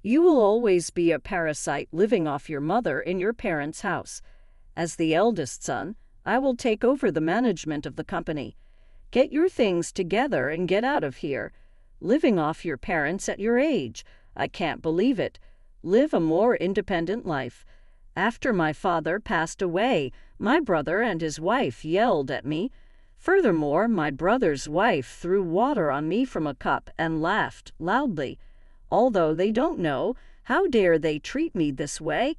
You will always be a parasite living off your mother in your parents' house. As the eldest son, I will take over the management of the company. Get your things together and get out of here. Living off your parents at your age. I can't believe it. Live a more independent life. After my father passed away, my brother and his wife yelled at me. Furthermore, my brother's wife threw water on me from a cup and laughed loudly. Although they don't know, how dare they treat me this way?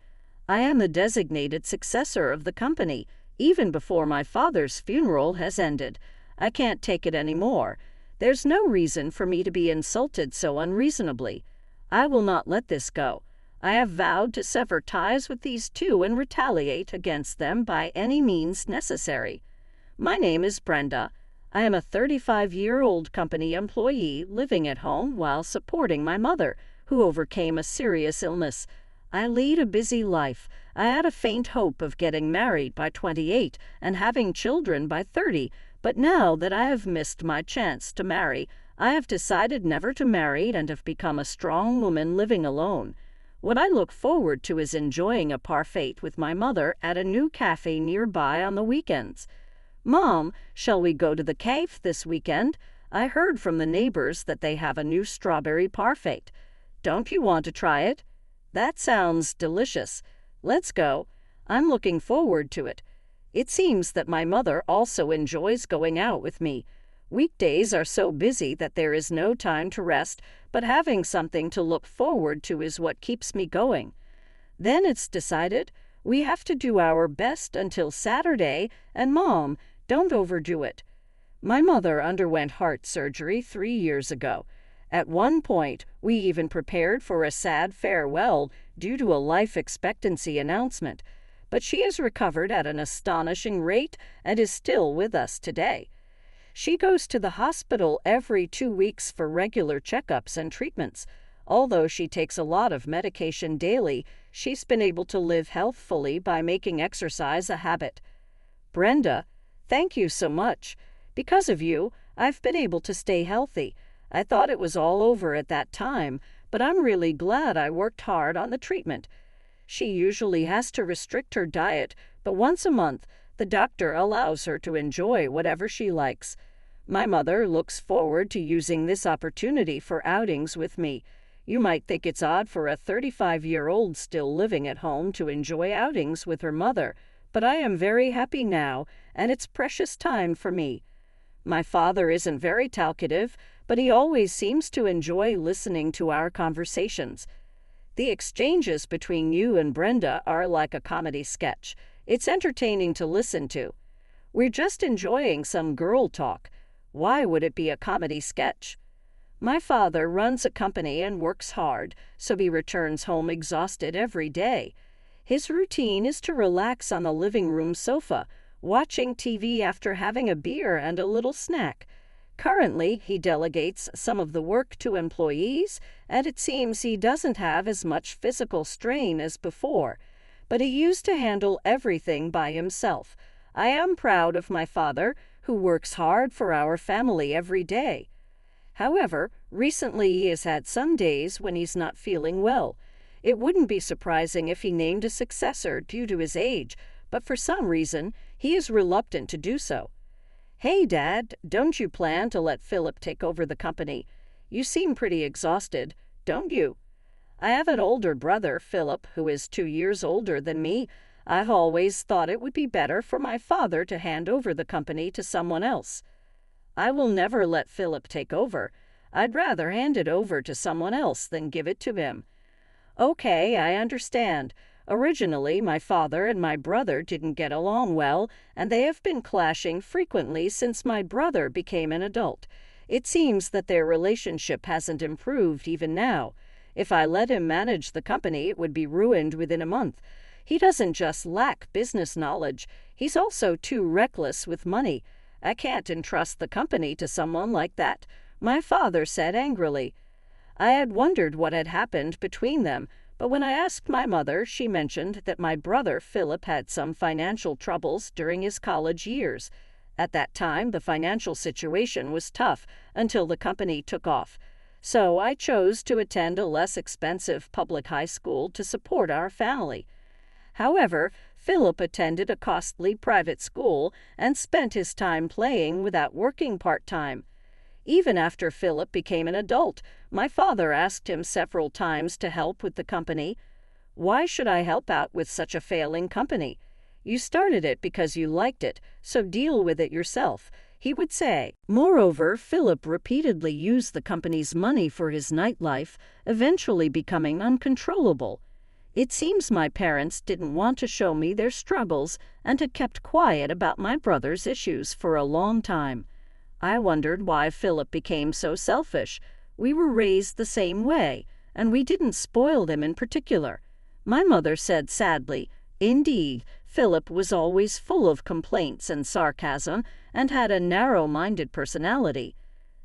I am the designated successor of the company, even before my father's funeral has ended. I can't take it any more. There's no reason for me to be insulted so unreasonably. I will not let this go. I have vowed to sever ties with these two and retaliate against them by any means necessary. My name is Brenda. I am a 35-year-old company employee living at home while supporting my mother, who overcame a serious illness. I lead a busy life. I had a faint hope of getting married by 28 and having children by 30, but now that I have missed my chance to marry, I have decided never to marry and have become a strong woman living alone. What I look forward to is enjoying a parfait with my mother at a new cafe nearby on the weekends. Mom, shall we go to the cave this weekend? I heard from the neighbors that they have a new strawberry parfait. Don't you want to try it? That sounds delicious. Let's go. I'm looking forward to it. It seems that my mother also enjoys going out with me. Weekdays are so busy that there is no time to rest, but having something to look forward to is what keeps me going. Then it's decided we have to do our best until Saturday, and Mom, don't overdo it. My mother underwent heart surgery 3 years ago. At one point, we even prepared for a sad farewell due to a life expectancy announcement, but she has recovered at an astonishing rate and is still with us today. She goes to the hospital every 2 weeks for regular checkups and treatments. Although she takes a lot of medication daily, she's been able to live healthfully by making exercise a habit. Brenda, thank you so much. Because of you, I've been able to stay healthy. I thought it was all over at that time, but I'm really glad I worked hard on the treatment. She usually has to restrict her diet, but once a month, the doctor allows her to enjoy whatever she likes. My mother looks forward to using this opportunity for outings with me. You might think it's odd for a 35-year-old still living at home to enjoy outings with her mother, but I am very happy now, and it's precious time for me. My father isn't very talkative, but he always seems to enjoy listening to our conversations. The exchanges between you and Brenda are like a comedy sketch. It's entertaining to listen to. We're just enjoying some girl talk. Why would it be a comedy sketch? My father runs a company and works hard, so he returns home exhausted every day. His routine is to relax on the living room sofa, watching TV after having a beer and a little snack. Currently, he delegates some of the work to employees, and it seems he doesn't have as much physical strain as before. But he used to handle everything by himself. I am proud of my father, who works hard for our family every day. However, recently he has had some days when he's not feeling well. It wouldn't be surprising if he named a successor due to his age, but for some reason, he is reluctant to do so. Hey, Dad, don't you plan to let Philip take over the company? You seem pretty exhausted, don't you? I have an older brother, Philip, who is 2 years older than me. I've always thought it would be better for my father to hand over the company to someone else. I will never let Philip take over. I'd rather hand it over to someone else than give it to him. Okay, I understand. Originally, my father and my brother didn't get along well, and they have been clashing frequently since my brother became an adult. It seems that their relationship hasn't improved even now. If I let him manage the company, it would be ruined within a month. He doesn't just lack business knowledge, he's also too reckless with money. I can't entrust the company to someone like that, my father said angrily. I had wondered what had happened between them, but when I asked my mother, she mentioned that my brother Philip had some financial troubles during his college years. At that time, the financial situation was tough until the company took off. so I chose to attend a less expensive public high school to support our family. However, Philip attended a costly private school and spent his time playing without working part-time. Even after Philip became an adult, my father asked him several times to help with the company. "Why should I help out with such a failing company? You started it because you liked it, so deal with it yourself," he would say. Moreover, Philip repeatedly used the company's money for his nightlife, eventually becoming uncontrollable. It seems my parents didn't want to show me their struggles and had kept quiet about my brother's issues for a long time. I wondered why Philip became so selfish. We were raised the same way, and we didn't spoil them in particular. My mother said sadly, "Indeed, Philip was always full of complaints and sarcasm and had a narrow-minded personality."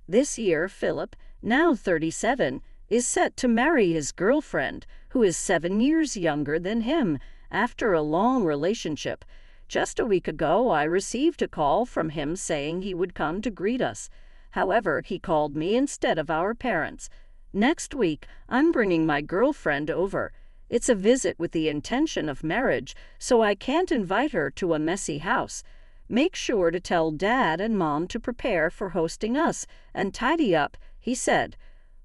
This year, Philip, now 37, is set to marry his girlfriend, who is 7 years younger than him, after a long relationship. Just a week ago, I received a call from him saying he would come to greet us. However, he called me instead of our parents. Next week, I'm bringing my girlfriend over. It's a visit with the intention of marriage, so I can't invite her to a messy house. Make sure to tell Dad and Mom to prepare for hosting us and tidy up," he said.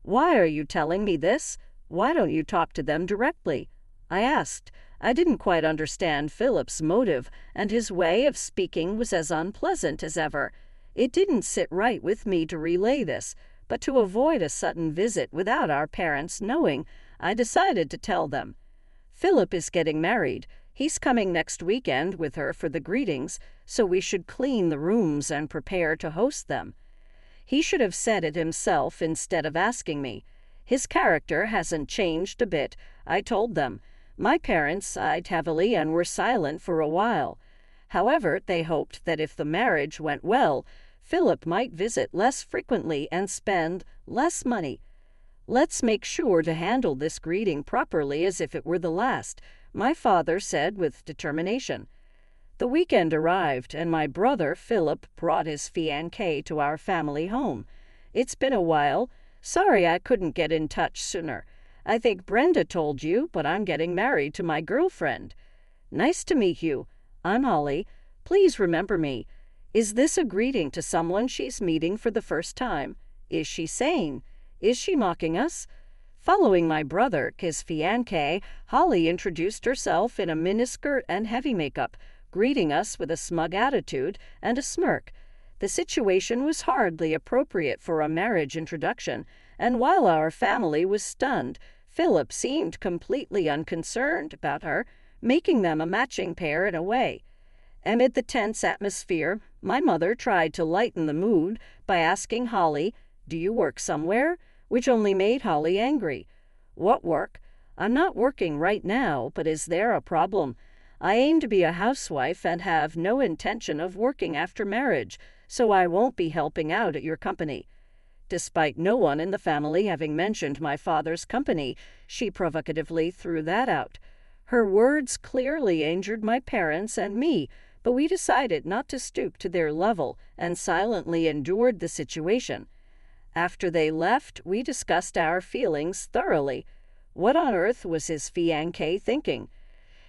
"Why are you telling me this? Why don't you talk to them directly?" I asked. I didn't quite understand Philip's motive, and his way of speaking was as unpleasant as ever. It didn't sit right with me to relay this, but to avoid a sudden visit without our parents knowing, I decided to tell them. "Philip is getting married. He's coming next weekend with her for the greetings, so we should clean the rooms and prepare to host them." He should have said it himself instead of asking me. His character hasn't changed a bit, I told them. My parents sighed heavily and were silent for a while. However, they hoped that if the marriage went well, Philip might visit less frequently and spend less money. "Let's make sure to handle this greeting properly as if it were the last," my father said with determination. The weekend arrived, and my brother Philip brought his fiancée to our family home. "It's been a while. Sorry I couldn't get in touch sooner. I think Brenda told you, but I'm getting married to my girlfriend." "Nice to meet you. I'm Holly. Please remember me." Is this a greeting to someone she's meeting for the first time? Is she sane? Is she mocking us? Following my brother, his fiancée, Holly introduced herself in a miniskirt and heavy makeup, greeting us with a smug attitude and a smirk. The situation was hardly appropriate for a marriage introduction, and while our family was stunned, Philip seemed completely unconcerned about her, making them a matching pair in a way. Amid the tense atmosphere, my mother tried to lighten the mood by asking Holly, "Do you work somewhere?" which only made Holly angry. "What work? I'm not working right now, but is there a problem? I aim to be a housewife and have no intention of working after marriage, so I won't be helping out at your company." Despite no one in the family having mentioned my father's company, she provocatively threw that out. Her words clearly injured my parents and me, but we decided not to stoop to their level and silently endured the situation. After they left, we discussed our feelings thoroughly. What on earth was his fiancée thinking?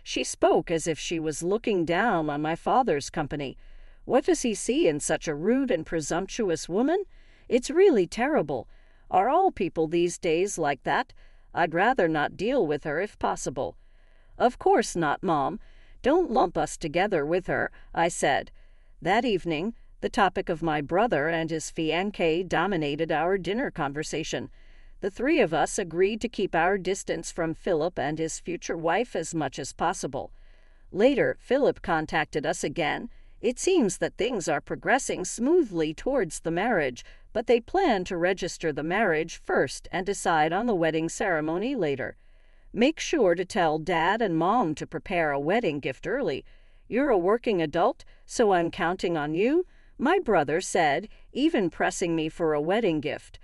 She spoke as if she was looking down on my father's company. What does he see in such a rude and presumptuous woman? It's really terrible. Are all people these days like that? I'd rather not deal with her if possible. "Of course not, Mom. Don't lump us together with her," I said. That evening, the topic of my brother and his fiancée dominated our dinner conversation. The three of us agreed to keep our distance from Philip and his future wife as much as possible. Later, Philip contacted us again. It seems that things are progressing smoothly towards the marriage, but they plan to register the marriage first and decide on the wedding ceremony later. "Make sure to tell Dad and Mom to prepare a wedding gift early. You're a working adult, so I'm counting on you," my brother said, even pressing me for a wedding gift.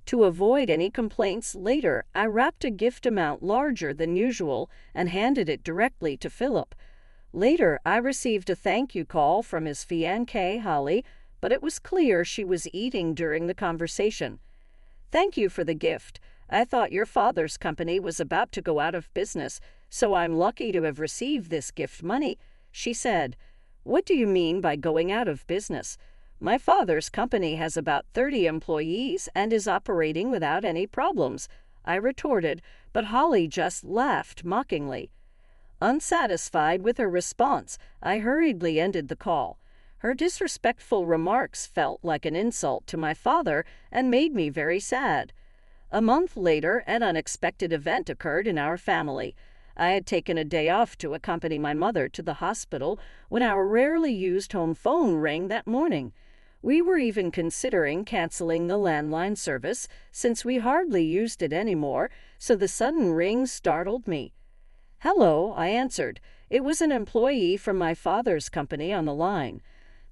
To avoid any complaints later, I wrapped a gift amount larger than usual and handed it directly to Philip. Later, I received a thank you call from his fiancée, Holly, but it was clear she was eating during the conversation. Thank you for the gift. I thought your father's company was about to go out of business, so I'm lucky to have received this gift money, she said. What do you mean by going out of business? My father's company has about 30 employees and is operating without any problems, I retorted, but Holly just laughed mockingly. Unsatisfied with her response, I hurriedly ended the call. Her disrespectful remarks felt like an insult to my father and made me very sad. A month later, an unexpected event occurred in our family. I had taken a day off to accompany my mother to the hospital when our rarely used home phone rang that morning. We were even considering canceling the landline service since we hardly used it anymore, so the sudden ring startled me. "Hello," I answered. It was an employee from my father's company on the line.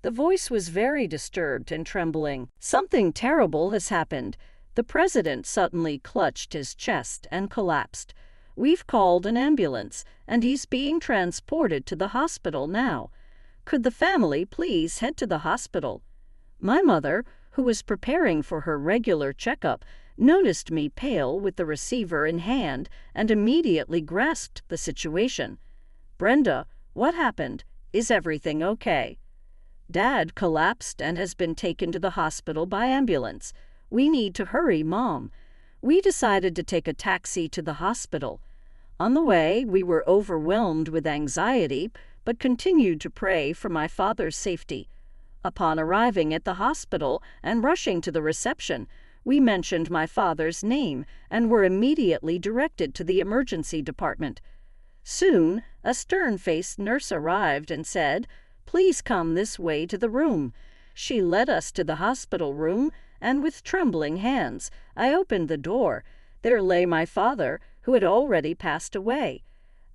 The voice was very disturbed and trembling. "Something terrible has happened." The president suddenly clutched his chest and collapsed. "We've called an ambulance, and he's being transported to the hospital now. Could the family please head to the hospital?" My mother, who was preparing for her regular checkup, noticed me pale with the receiver in hand and immediately grasped the situation. "Brenda, what happened? Is everything okay?" "Dad collapsed and has been taken to the hospital by ambulance. We need to hurry, Mom." We decided to take a taxi to the hospital. On the way, we were overwhelmed with anxiety, but continued to pray for my father's safety. Upon arriving at the hospital and rushing to the reception, we mentioned my father's name and were immediately directed to the emergency department. Soon, a stern-faced nurse arrived and said, "Please come this way to the room." She led us to the hospital room, and with trembling hands, I opened the door. There lay my father, who had already passed away.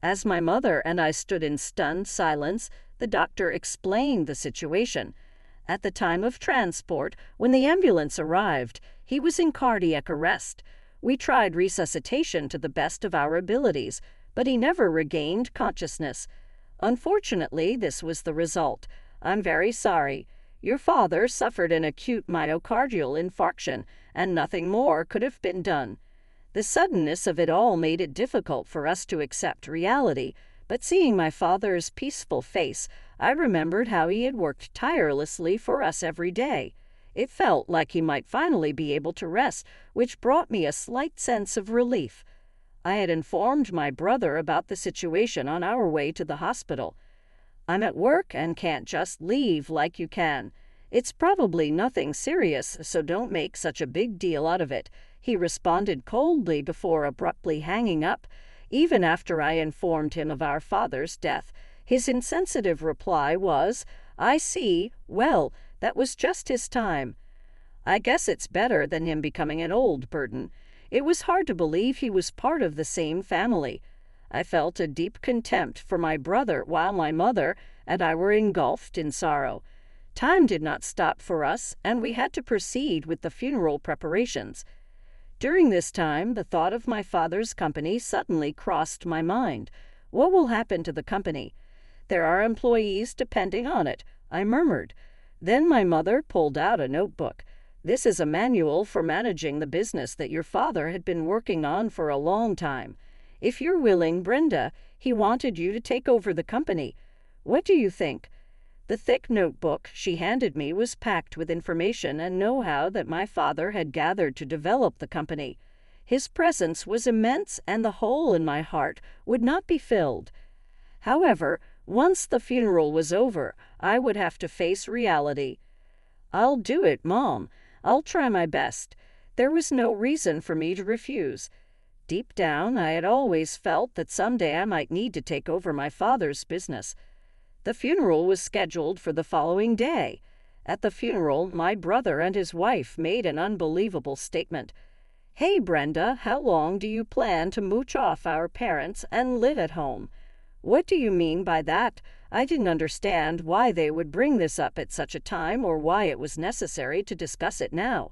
As my mother and I stood in stunned silence, the doctor explained the situation. At the time of transport, when the ambulance arrived, he was in cardiac arrest. We tried resuscitation to the best of our abilities, but he never regained consciousness. Unfortunately, this was the result. I'm very sorry. Your father suffered an acute myocardial infarction, and nothing more could have been done. The suddenness of it all made it difficult for us to accept reality, but seeing my father's peaceful face, I remembered how he had worked tirelessly for us every day. It felt like he might finally be able to rest, which brought me a slight sense of relief. I had informed my brother about the situation on our way to the hospital. "I'm at work and can't just leave like you can. It's probably nothing serious, so don't make such a big deal out of it," he responded coldly before abruptly hanging up. Even after I informed him of our father's death, his insensitive reply was, "I see. Well, that was just his time." I guess it's better than him becoming an old burden. It was hard to believe he was part of the same family. I felt a deep contempt for my brother while my mother and I were engulfed in sorrow. Time did not stop for us, and we had to proceed with the funeral preparations. During this time, the thought of my father's company suddenly crossed my mind. What will happen to the company? There are employees depending on it, I murmured. Then my mother pulled out a notebook. "This is a manual for managing the business that your father had been working on for a long time. If you're willing, Brenda, he wanted you to take over the company. What do you think?" The thick notebook she handed me was packed with information and know-how that my father had gathered to develop the company. His presence was immense, and the hole in my heart would not be filled. However, once the funeral was over, I would have to face reality. "I'll do it, Mom. I'll try my best." There was no reason for me to refuse. Deep down, I had always felt that someday I might need to take over my father's business. The funeral was scheduled for the following day. At the funeral, my brother and his wife made an unbelievable statement. "Hey, Brenda, how long do you plan to mooch off our parents and live at home?" What do you mean by that? I didn't understand why they would bring this up at such a time or why it was necessary to discuss it now.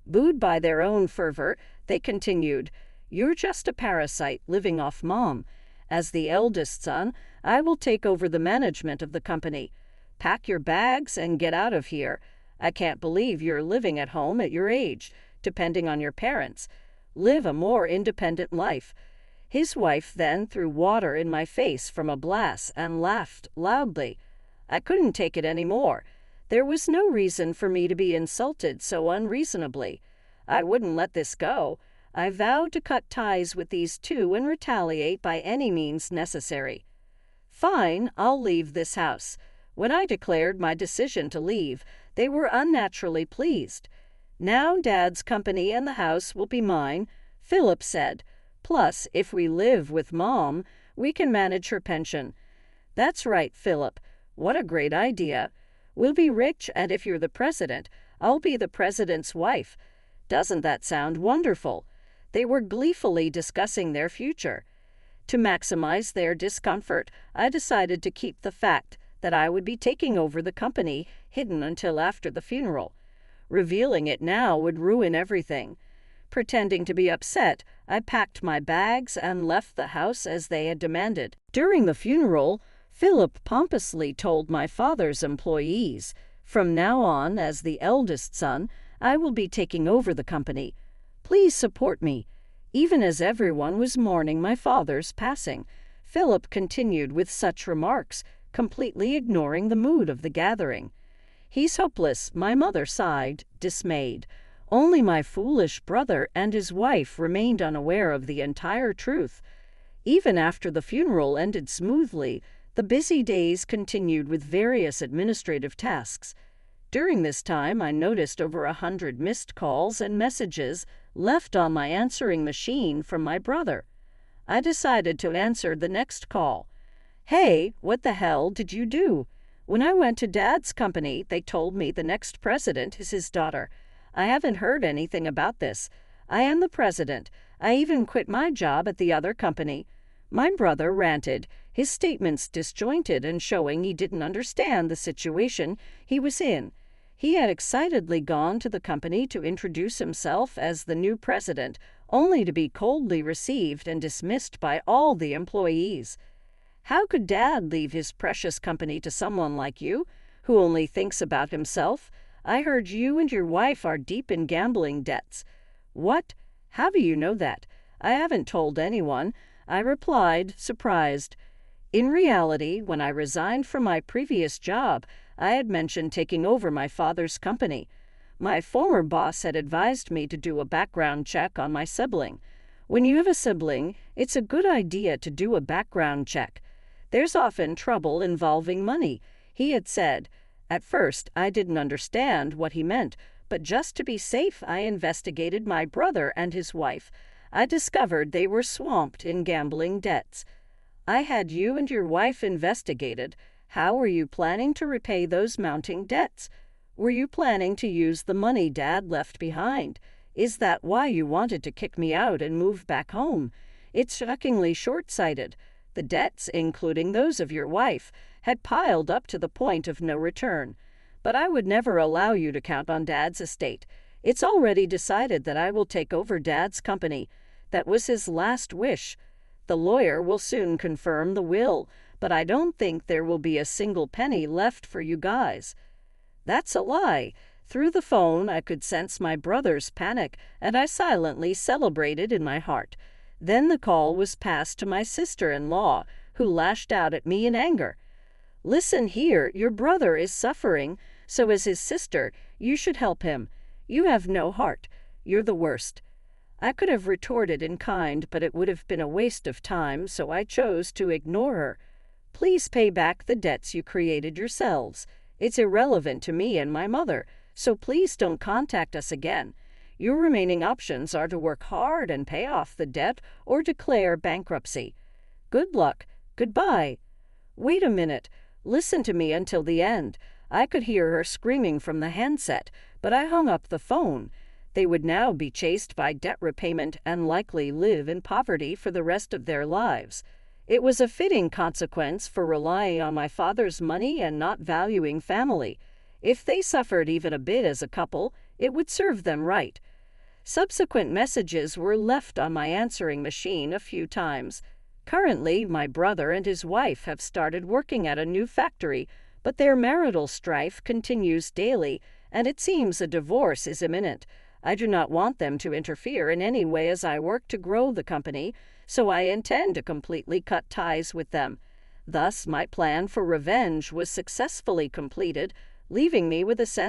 Buoyed by their own fervor, they continued, "You're just a parasite living off Mom. As the eldest son, I will take over the management of the company. Pack your bags and get out of here. I can't believe you're living at home at your age. depending on your parents. Live a more independent life." His wife then threw water in my face from a glass and laughed loudly. I couldn't take it any more. There was no reason for me to be insulted so unreasonably. I wouldn't let this go. I vowed to cut ties with these two and retaliate by any means necessary. "Fine, I'll leave this house." When I declared my decision to leave, they were unnaturally pleased. "Now Dad's company and the house will be mine," Philip said. "Plus, if we live with Mom, we can manage her pension." "That's right, Philip. What a great idea. We'll be rich, and if you're the president, I'll be the president's wife. Doesn't that sound wonderful?" They were gleefully discussing their future. To maximize their discomfort, I decided to keep the fact that I would be taking over the company hidden until after the funeral. Revealing it now would ruin everything. Pretending to be upset, I packed my bags and left the house as they had demanded. During the funeral, Philip pompously told my father's employees, "From now on, as the eldest son, I will be taking over the company. Please support me." Even as everyone was mourning my father's passing, Philip continued with such remarks, completely ignoring the mood of the gathering. "He's hopeless," my mother sighed, dismayed. Only my foolish brother and his wife remained unaware of the entire truth. Even after the funeral ended smoothly, the busy days continued with various administrative tasks. During this time, I noticed over 100 missed calls and messages left on my answering machine from my brother. I decided to answer the next call. "Hey, what the hell did you do? When I went to Dad's company, they told me the next president is his daughter. I haven't heard anything about this. I am the president. I even quit my job at the other company." My brother ranted, his statements disjointed and showing he didn't understand the situation he was in. He had excitedly gone to the company to introduce himself as the new president, only to be coldly received and dismissed by all the employees. "How could Dad leave his precious company to someone like you, who only thinks about himself? I heard you and your wife are deep in gambling debts." "What? How do you know that?" "I haven't told anyone," I replied, surprised. In reality, when I resigned from my previous job, I had mentioned taking over my father's company. My former boss had advised me to do a background check on my sibling. When you have a sibling, it's a good idea to do a background check. There's often trouble involving money, he had said. At first, I didn't understand what he meant, but just to be safe, I investigated my brother and his wife. I discovered they were swamped in gambling debts. "I had you and your wife investigated. How were you planning to repay those mounting debts? Were you planning to use the money Dad left behind? Is that why you wanted to kick me out and move back home? It's shockingly short-sighted. The debts, including those of your wife, had piled up to the point of no return. But I would never allow you to count on Dad's estate. It's already decided that I will take over Dad's company. That was his last wish. The lawyer will soon confirm the will, but I don't think there will be a single penny left for you guys." "That's a lie." Through the phone, I could sense my brother's panic, and I silently celebrated in my heart. Then the call was passed to my sister-in-law, who lashed out at me in anger. "Listen here, your brother is suffering, so as his sister, you should help him. You have no heart. You're the worst." I could have retorted in kind, but it would have been a waste of time, so I chose to ignore her. "Please pay back the debts you created yourselves. It's irrelevant to me and my mother, so please don't contact us again. Your remaining options are to work hard and pay off the debt or declare bankruptcy. Good luck. Goodbye." "Wait a minute. Listen to me until the end." I could hear her screaming from the handset, but I hung up the phone. They would now be chased by debt repayment and likely live in poverty for the rest of their lives. It was a fitting consequence for relying on my father's money and not valuing family. If they suffered even a bit as a couple, it would serve them right. Subsequent messages were left on my answering machine a few times. Currently, my brother and his wife have started working at a new factory, but their marital strife continues daily, and it seems a divorce is imminent. I do not want them to interfere in any way as I work to grow the company, so I intend to completely cut ties with them. Thus, my plan for revenge was successfully completed, leaving me with a sense